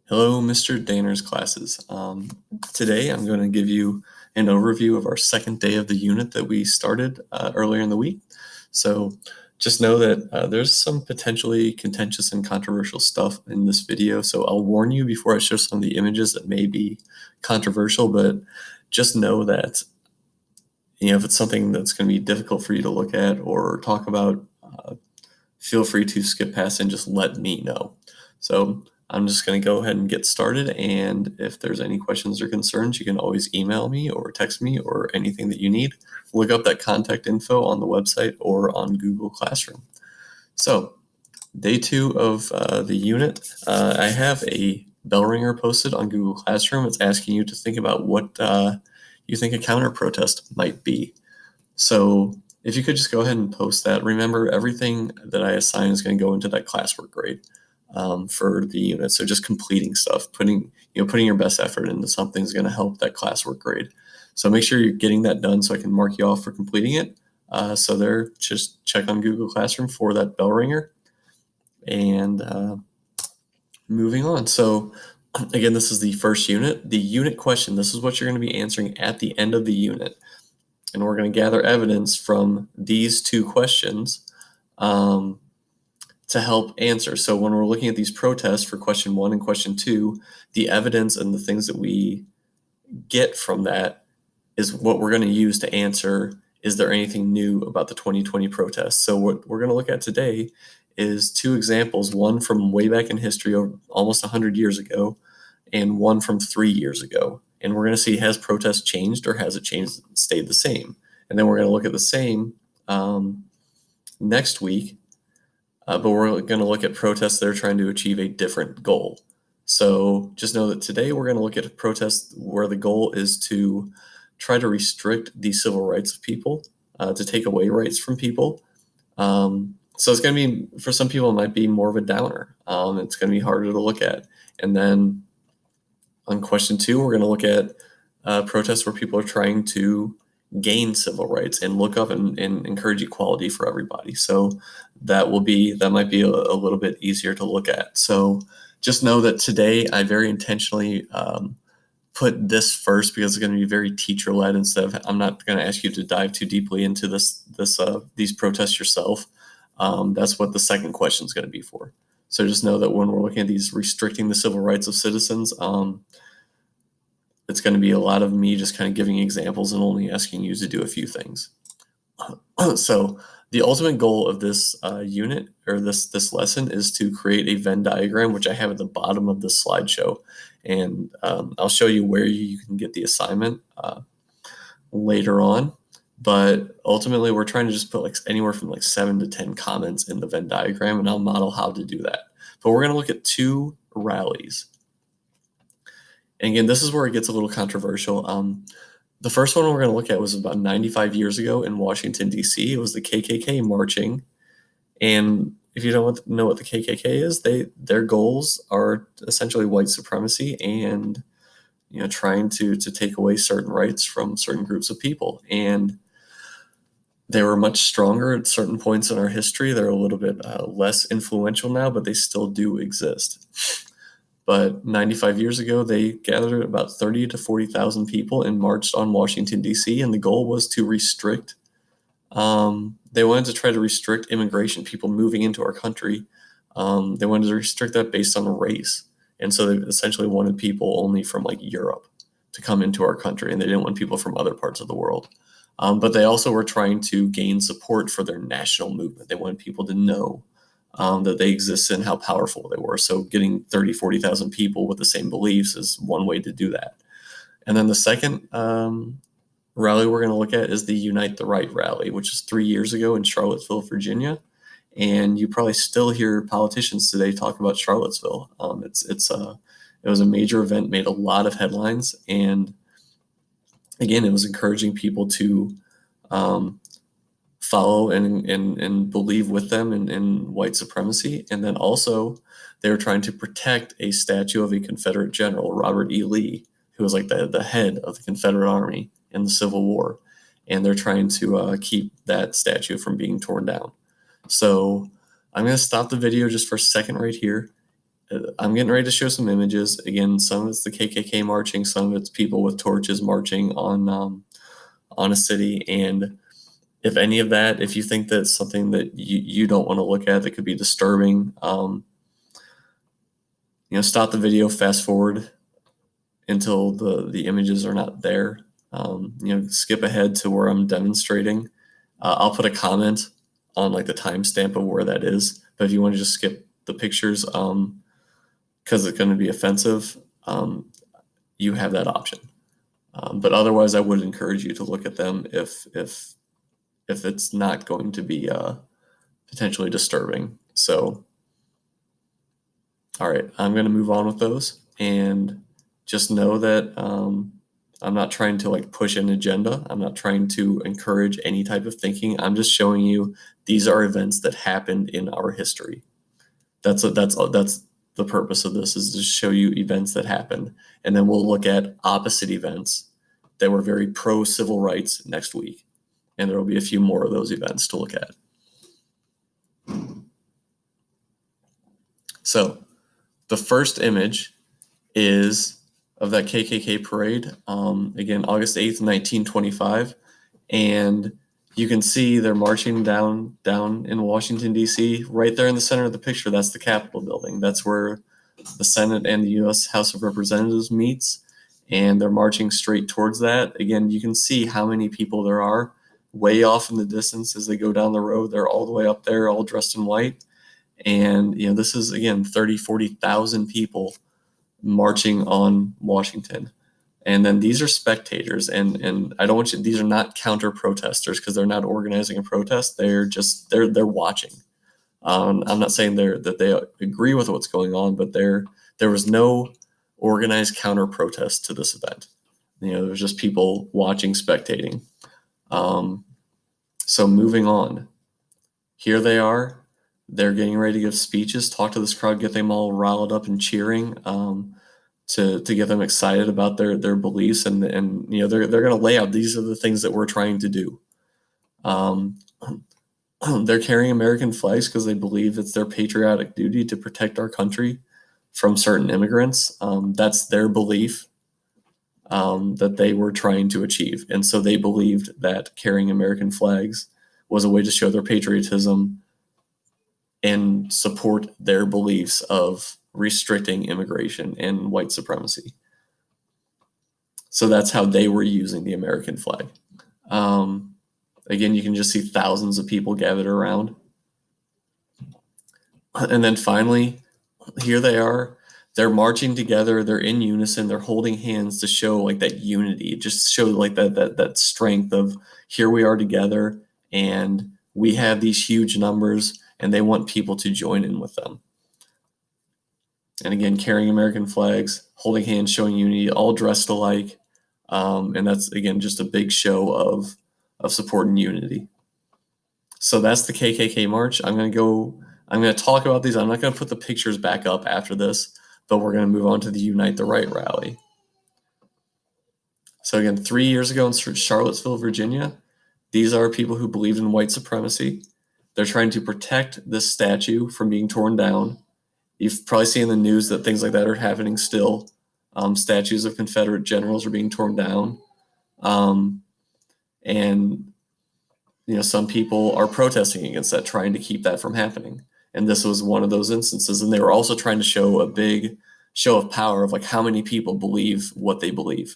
Hello, Mr. Danner's classes. Today I'm going to give you an overview of our second day of the unit that we started earlier in the week. So just know that there's some potentially contentious and controversial stuff in this video. So I'll warn you before I show some of the images that may be controversial, but just know that if it's something that's going to be difficult for you to look at or talk about, feel free to skip past and just let me know. So I'm just going to go ahead and get started, and if there's any questions or concerns, you can always email me or text me or anything that you need. Look up that contact info on the website or on Google Classroom. So day 2 of the unit, I have a bell ringer posted on Google Classroom. It's asking you to think about what you think a counter protest might be. So if you could just go ahead and post that. Remember, everything that I assign is going to go into that classwork grade for the unit. So just completing stuff, putting your best effort into something is going to help that classwork grade. So make sure you're getting that done so I can mark you off for completing it. So there, just check on Google Classroom for that bell ringer. And moving on. So again, this is the first unit. The unit question, this is what you're going to be answering at the end of the unit. And we're going to gather evidence from these two questions to help answer. So when we're looking at these protests for question 1 and question 2, the evidence and the things that we get from that is what we're going to use to answer, is there anything new about the 2020 protests? So what we're going to look at today is 2 examples, one from way back in history, almost 100 years ago, and one from 3 years ago. And we're going to see, has protest changed or has it changed, stayed the same? And then we're going to look at the same next week, but we're going to look at protests that are trying to achieve a different goal. So just know that today we're going to look at a protest where the goal is to try to restrict the civil rights of people, to take away rights from people. So it's going to be, for some people, it might be more of a downer. It's going to be harder to look at. And then on question 2, we're going to look at protests where people are trying to gain civil rights and look up and encourage equality for everybody. So that might be a little bit easier to look at. So just know that today I very intentionally put this first because it's going to be very teacher-led instead of, I'm not going to ask you to dive too deeply into these protests yourself. That's what the second question is going to be for. So just know that when we're looking at these restricting the civil rights of citizens, it's going to be a lot of me just kind of giving examples and only asking you to do a few things. So the ultimate goal of this unit, or this lesson, is to create a Venn diagram, which I have at the bottom of the slideshow. And I'll show you where you can get the assignment later on. But ultimately, we're trying to just put anywhere from 7 to 10 comments in the Venn diagram, and I'll model how to do that. But we're going to look at 2 rallies. And again, this is where it gets a little controversial. The first one we're going to look at was about 95 years ago in Washington, D.C. It was the KKK marching. And if you don't know what the KKK is, their goals are essentially white supremacy and trying to take away certain rights from certain groups of people. And they were much stronger at certain points in our history. They're a little bit less influential now, but they still do exist. But 95 years ago, they gathered about 30 to 40,000 people and marched on Washington, D.C., and the goal was to restrict, they wanted to try to restrict immigration, people moving into our country. They wanted to restrict that based on race. And so they essentially wanted people only from Europe to come into our country, and they didn't want people from other parts of the world. But they also were trying to gain support for their national movement. They wanted people to know that they existed and how powerful they were. So getting 30, 40,000 people with the same beliefs is one way to do that. And then the second rally we're going to look at is the Unite the Right rally, which is 3 years ago in Charlottesville, Virginia. And you probably still hear politicians today talk about Charlottesville. It was a major event, made a lot of headlines, and again, it was encouraging people to follow and believe with them in white supremacy. And then also they were trying to protect a statue of a Confederate general, Robert E. Lee, who was the head of the Confederate Army in the Civil War. And they're trying to keep that statue from being torn down. So I'm going to stop the video just for a second right here. I'm getting ready to show some images. Again, some of it's the KKK marching, some of it's people with torches marching on a city. And if any of that, if you think that's something that you don't want to look at that could be disturbing, stop the video, fast forward until the images are not there. Skip ahead to where I'm demonstrating. I'll put a comment on like the timestamp of where that is. But if you want to just skip the pictures, because it's going to be offensive, you have that option. But otherwise, I would encourage you to look at them if it's not going to be potentially disturbing. So, all right, I'm going to move on with those, and just know that I'm not trying to like push an agenda. I'm not trying to encourage any type of thinking. I'm just showing you these are events that happened in our history. That's the purpose of this, is to show you events that happened, and then we'll look at opposite events that were very pro civil rights next week, and there will be a few more of those events to look at. So the first image is of that KKK parade, again, August 8th, 1925. And you can see they're marching down in Washington, D.C. Right there in the center of the picture, that's the Capitol building. That's where the Senate and the U.S. House of Representatives meets, and they're marching straight towards that. Again, you can see how many people there are way off in the distance as they go down the road. They're all the way up there, all dressed in white. And, this is, again, 30, 40,000 people marching on Washington. And then these are spectators, and I don't want you, these are not counter protesters, because they're not organizing a protest. They're just, they're watching. I'm not saying that they agree with what's going on, but there was no organized counter protest to this event. There was just people watching, spectating. So moving on, here they are. They're getting ready to give speeches, talk to this crowd, get them all riled up and cheering, to get them excited about their beliefs, and they're going to lay out, these are the things that we're trying to do. They're carrying American flags because they believe it's their patriotic duty to protect our country from certain immigrants. That's their belief that they were trying to achieve, and so they believed that carrying American flags was a way to show their patriotism and support their beliefs of restricting immigration and white supremacy. So that's how they were using the American flag. Again, you can just see thousands of people gathered around. And then finally, here they are. They're marching together. They're in unison. They're holding hands to show like that unity, just show like that strength of, here we are together, and we have these huge numbers, and they want people to join in with them. And again, carrying American flags, holding hands, showing unity, all dressed alike. And that's, again, just a big show of support and unity. So that's the KKK march. I'm going to talk about these. I'm not going to put the pictures back up after this, but we're going to move on to the Unite the Right rally. So again, 3 years ago in Charlottesville, Virginia, these are people who believed in white supremacy. They're trying to protect this statue from being torn down. You've probably seen in the news that things like that are happening still. Statues of Confederate generals are being torn down. And some people are protesting against that, trying to keep that from happening. And this was one of those instances. And they were also trying to show a big show of power of like how many people believe what they believe.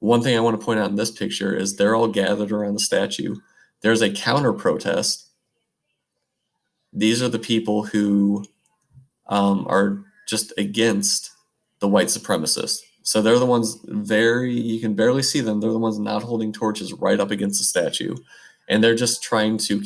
One thing I want to point out in this picture is they're all gathered around the statue. There's a counter protest. These are the people who are just against the white supremacists. So they're the ones you can barely see them. They're the ones not holding torches right up against the statue. And they're just trying to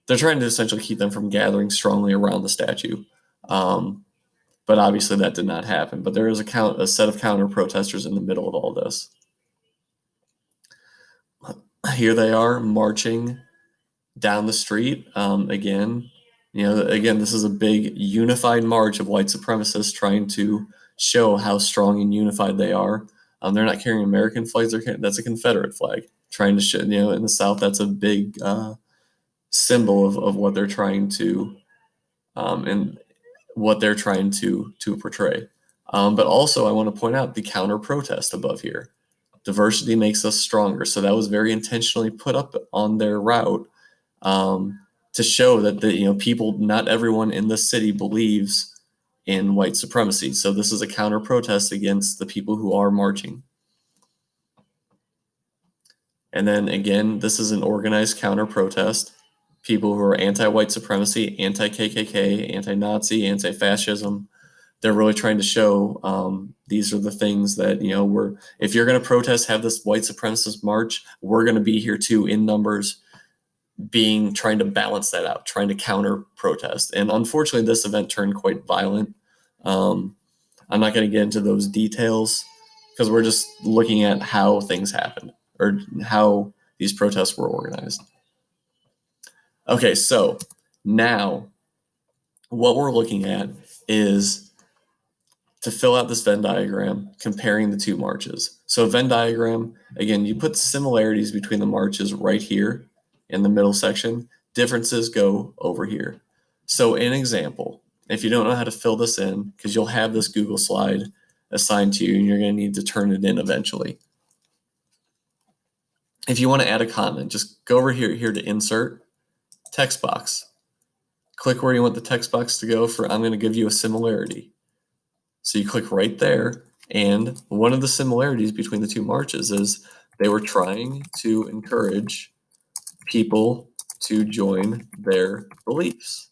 essentially keep them from gathering strongly around the statue. But obviously that did not happen. But there is a set of counter protesters in the middle of all this. Here they are marching down the street. Again, this is a big unified march of white supremacists trying to show how strong and unified they are. They're not carrying American flags. That's a Confederate flag. Trying to show, in the South, that's a big symbol of what they're trying to. And what they're trying to portray. But also I want to point out the counter protest above here. Diversity makes us stronger. So that was very intentionally put up on their route to show that people, not everyone in the city believes in white supremacy. So this is a counter protest against the people who are marching. And then again, this is an organized counter protest. People who are anti-white supremacy, anti-KKK, anti-Nazi, anti-fascism. They're really trying to show these are the things that, if you're going to protest, have this white supremacist march, we're going to be here too in numbers, trying to balance that out, trying to counter protest. And unfortunately, this event turned quite violent. I'm not going to get into those details because we're just looking at how things happened or how these protests were organized. Okay, so now what we're looking at is to fill out this Venn diagram comparing the two marches. So a Venn diagram, again, you put similarities between the marches right here in the middle section. Differences go over here. So an example, if you don't know how to fill this in, because you'll have this Google slide assigned to you and you're going to need to turn it in eventually. If you want to add a comment, just go over here to insert, text box. Click where you want the text box to go I'm going to give you a similarity. So you click right there, and one of the similarities between the two marches is they were trying to encourage people to join their beliefs.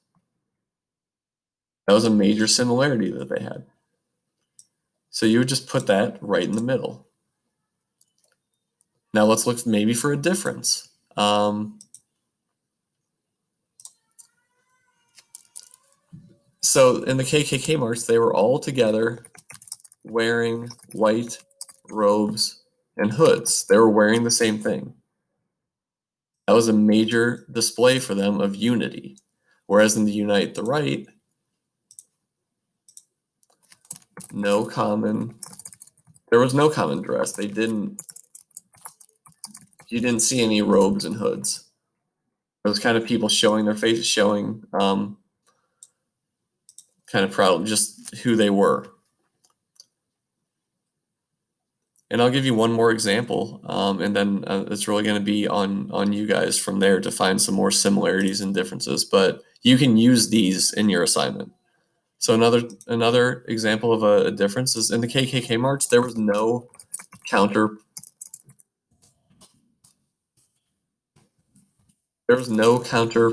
That was a major similarity that they had. So you would just put that right in the middle. Now let's look maybe for a difference. So in the KKK march, they were all together wearing white robes and hoods. They were wearing the same thing. That was a major display for them of unity. Whereas in the Unite the Right, there was no common dress. You didn't see any robes and hoods. It was kind of people showing their faces, showing kind of proud, just who they were. And I'll give you one more example, and then it's really going to be on you guys from there to find some more similarities and differences. But you can use these in your assignment. So another example of a difference is in the KKK march, there was no counter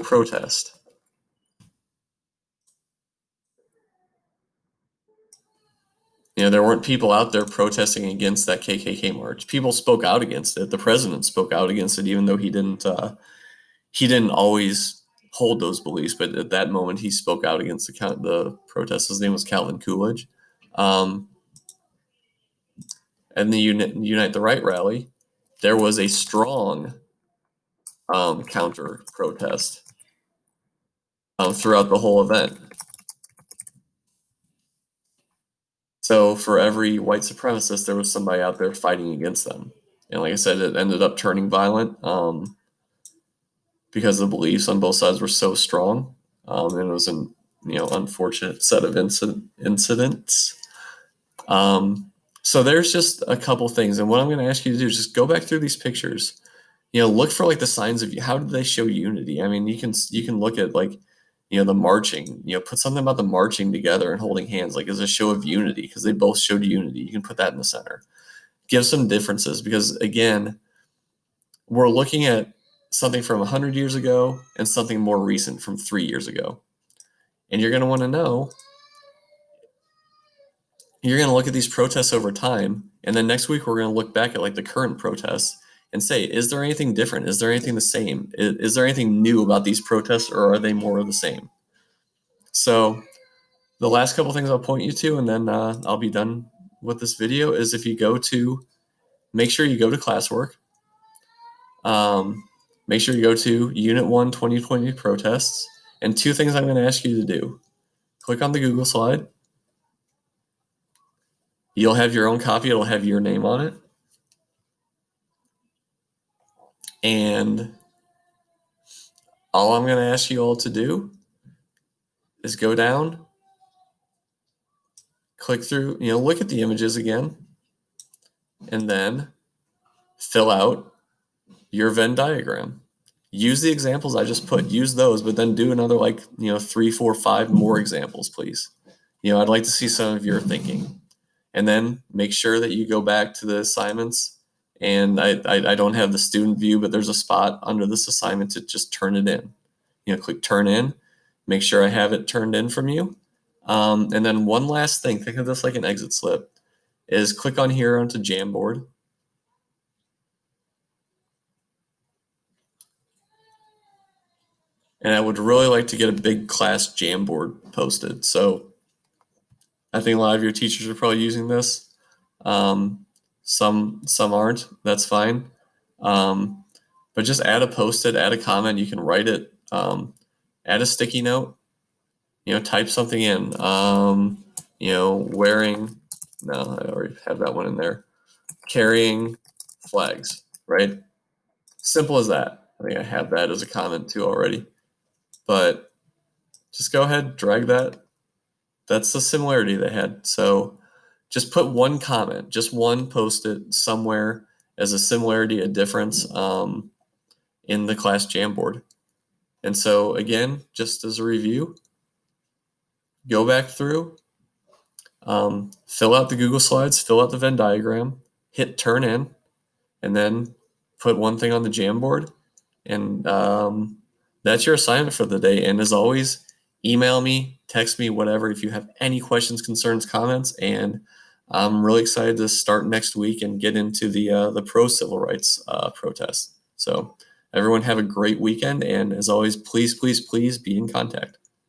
protest. There weren't people out there protesting against that KKK march. People spoke out against it. The president spoke out against it, even though he didn't always hold those beliefs. But at that moment, he spoke out against the protest. His name was Calvin Coolidge. And the Unite the Right rally, there was a strong counter protest throughout the whole event. So for every white supremacist, there was somebody out there fighting against them. And like I said, it ended up turning violent because the beliefs on both sides were so strong. And it was an unfortunate set of incidents. So there's just a couple things. And what I'm going to ask you to do is just go back through these pictures. Look for like the signs of how did they show unity? I mean, you can look at like the marching, put something about the marching together and holding hands, like as a show of unity, because they both showed unity. You can put that in the center. Give some differences, because again, we're looking at something from 100 years ago and something more recent from 3 years ago. And you're going to want to know, you're going to look at these protests over time. And then next week, we're going to look back at like the current protests and say, is there anything different? Is there anything the same? Is there anything new about these protests, or are they more of the same? So the last couple things I'll point you to, and then I'll be done with this video, is if you make sure you go to classwork. Make sure you go to Unit 1 2020 protests. And 2 things I'm going to ask you to do. Click on the Google slide. You'll have your own copy. It'll have your name on it. And all I'm going to ask you all to do is go down click through, look at the images again, and then fill out your Venn diagram. Use the examples I just put, use those, but then do another 3, 4, 5 more examples, please. I'd like to see some of your thinking. And then make sure that you go back to the assignments. And I don't have the student view, but there's a spot under this assignment to just turn it in. Click turn in, make sure I have it turned in from you. And then one last thing, think of this like an exit slip, is click on here onto Jamboard. And I would really like to get a big class Jamboard posted. So I think a lot of your teachers are probably using this. Some aren't. That's fine. But just add a post-it, add a comment. You can write it. Add a sticky note. Type something in. Wearing. No, I already have that one in there. Carrying flags. Right. Simple as that. I think I have that as a comment too already. But just go ahead, drag that. That's the similarity they had. So just put one comment, just one post-it somewhere as a similarity, a difference in the class Jamboard. And so again, just as a review, go back through, fill out the Google Slides, fill out the Venn diagram, hit turn in, and then put one thing on the Jamboard. And that's your assignment for the day. And as always, email me, text me, whatever, if you have any questions, concerns, comments. And I'm really excited to start next week and get into the pro civil rights protest. So everyone have a great weekend. And as always, please, please, please be in contact.